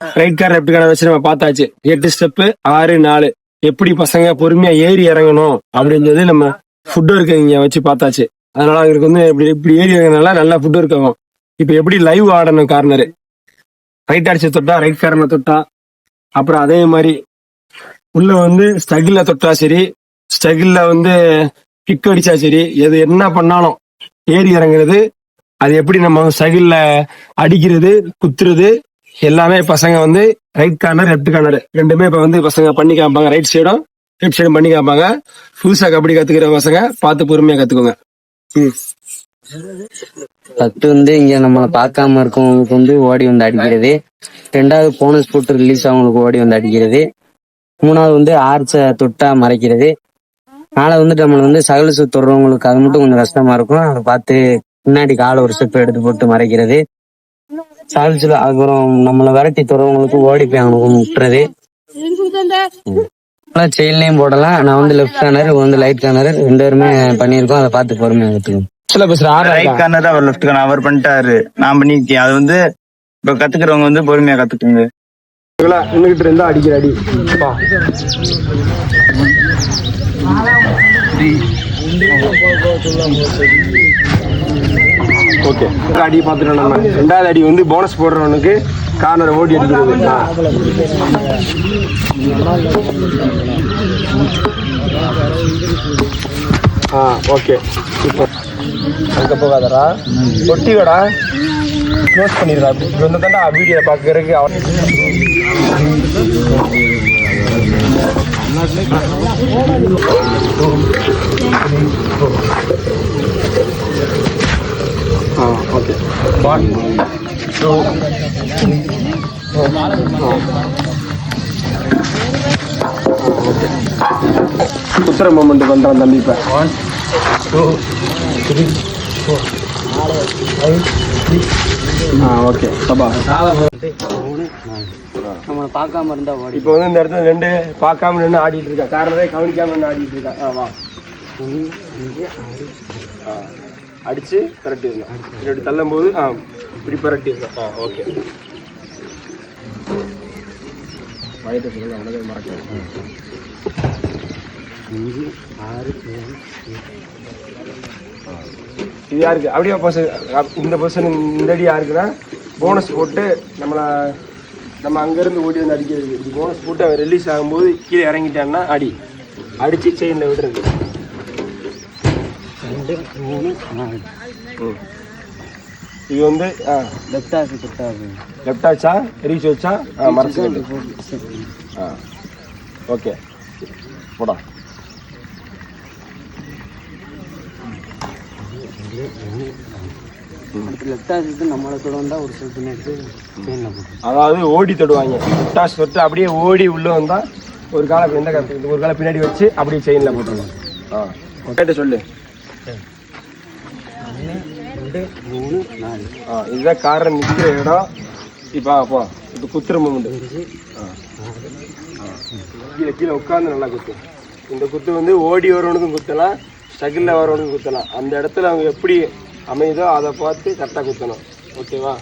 Right car left corner வச்சு நம்ம பார்த்தாச்சு. 8 ஸ்டெப்பு 6 4 எப்படி பசங்க பொறுமையா ஏறி இறங்கணும் அப்படின்றது நம்ம ஃபுட் ஒர்க் இங்க வச்சு பார்த்தாச்சு. அதனால அவங்களுக்கு வந்து இப்படி ஏறி இறங்கினால நல்லா ஃபுட் ஒர்க் ஆகும். இப்ப எப்படி லைவ் ஆடணும் கார்னரு, ரைட் அடிச்சு தொட்டா ரைட் கார்னர் தொட்டா, அப்புறம் அதே மாதிரி உள்ள வந்து ஸ்டகில்ல தொட்டா சரி, ஸ்டகில்ல வந்து கிக் அடிச்சா சரி, எது என்ன பண்ணாலும் ஏறி இறங்குறது, அது எப்படி நம்ம ஸ்டகில்ல அடிக்கிறது குத்துறது எல்லாமே பசங்க வந்து ரைட் கார்னர் லெஃப்ட் கார்னர் ரெண்டுமே இப்ப வந்து பசங்க பண்ணி காமிப்பாங்க. ரைட் சைடும் லெஃப்ட் சைடும் பண்ணி காமிப்பாங்க. புதுசா கபடி கத்துக்கிற பசங்க பார்த்து பொறுமையா கத்துக்கோங்க. ஃபர்ஸ்ட் வந்து இங்க நம்மளை பார்க்காம இருக்கவங்களுக்கு வந்து ஓடி வந்து அடிக்கிறது. 2வது போனஸ் போட்டு ரிலீஸ் ஆகவங்களுக்கு ஓடி வந்து அடிக்கிறது. 3வது வந்து ஆர்ச்சை தொட்டா மறைக்கிறது. 4வது வந்து நம்மளை வந்து சகல தொடுறவங்களுக்கு அது மட்டும் கொஞ்சம் கஷ்டமா இருக்கும். அதை பார்த்து முன்னாடி காலை ஒரு ஸ்டெப் எடுத்து போட்டு மறைக்கிறது. சகலிச்சுல அப்புறம் நம்மளை விரட்டி தொடுறவங்களுக்கு ஓடி போய் அவனுக்கு முட்டுறது. செயின்லயும் போடலாம். நான் வந்து லெஃப்ட் கார்னர் வந்து லைட் கார்னர் 2 பேருமே பண்ணியிருக்கோம். அதை பார்த்து பொறுமையா கத்துக்கணும். ரைட் கார்னர் அவர் லெஃப்ட் கார்னர் அவர் பண்ணிட்டாரு, நான் பண்ணிருக்கேன். அது வந்து இப்ப கத்துக்கிறவங்க வந்து பொறுமையா கத்துக்குங்க. நின்றுகிட்டு இருந்தா அடிக்கிற அடி ஓகே. அடி பார்த்துட்டோம் நம்ம. 2வது அடி வந்து போனஸ் போடுறவனுக்கு கார்னர் ஓடி அடிக்கிறது. Okay super. அங்க போகாதடா, ஒட்டிக்கடா, க்ளோஸ் பண்ணிடுறா. இப்படி வந்து தாண்டா வீடியோ பார்க்கறதுக்கு ஓகே. குத்துற மூமெண்ட் பண்றான் தம்பி. இப்ப 1 2 3 4 ஓகே. சபா நம்மளை பார்க்காம இருந்தா ஓடி. இப்போ வந்து இந்த இடத்துல 2 பார்க்காம நின்று ஆடிட்டு இருக்கா, காரணமே கவனிக்காம நின்று ஆடிட்டு இருக்கா. வா அடிச்சு பரட்டிடணும். இப்படி தள்ளும் போது இப்படி பரட்டிடணும். ஓகே. வயதை சொல்லுங்க, அவனதே மறக்க. 5 6 7 இது யாருக்கு அப்படியே இந்த பர்சன் இந்த அடி யாருக்குன்னா போனஸ் போட்டு நம்ம அங்கேருந்து ஓடி வந்து அடிக்கிறது. இப்படி போனஸ் போட்டு அவன் ரிலீஸ் ஆகும்போது கீழே இறங்கிட்டான்னா அடி அடிச்சு செயினில் விடுறது. 2 3 4 இது வந்து லெஃப்ட் ஆச்சா ரீச் வச்சா மறைச்சு. ஓகே போடா. அதாவது ஓடி தொடுவாங்க. லெஃப்டாஸ் தொட்டு அப்படியே ஓடி உள்ள வந்தா ஒரு காலை பின்னாடி வச்சு அப்படியே செயின்ல போட்டுருவாங்க. சொல்லு. 1 2 3 4 இதுதான் காரணம் நிற்கிற இடம். இப்போ குத்துற மூமெண்ட். கீழே உட்காந்து நல்லா குத்து. இந்த குத்து வந்து ஓடி வரவனுக்கும் குத்தலாம், ஸ்ட்ரகிளில் வரவனுக்கும் குத்தலாம். அந்த இடத்துல அவங்க எப்படி அமையுதோ அதை பார்த்து கரெக்டாக குத்தணும். ஓகேவா?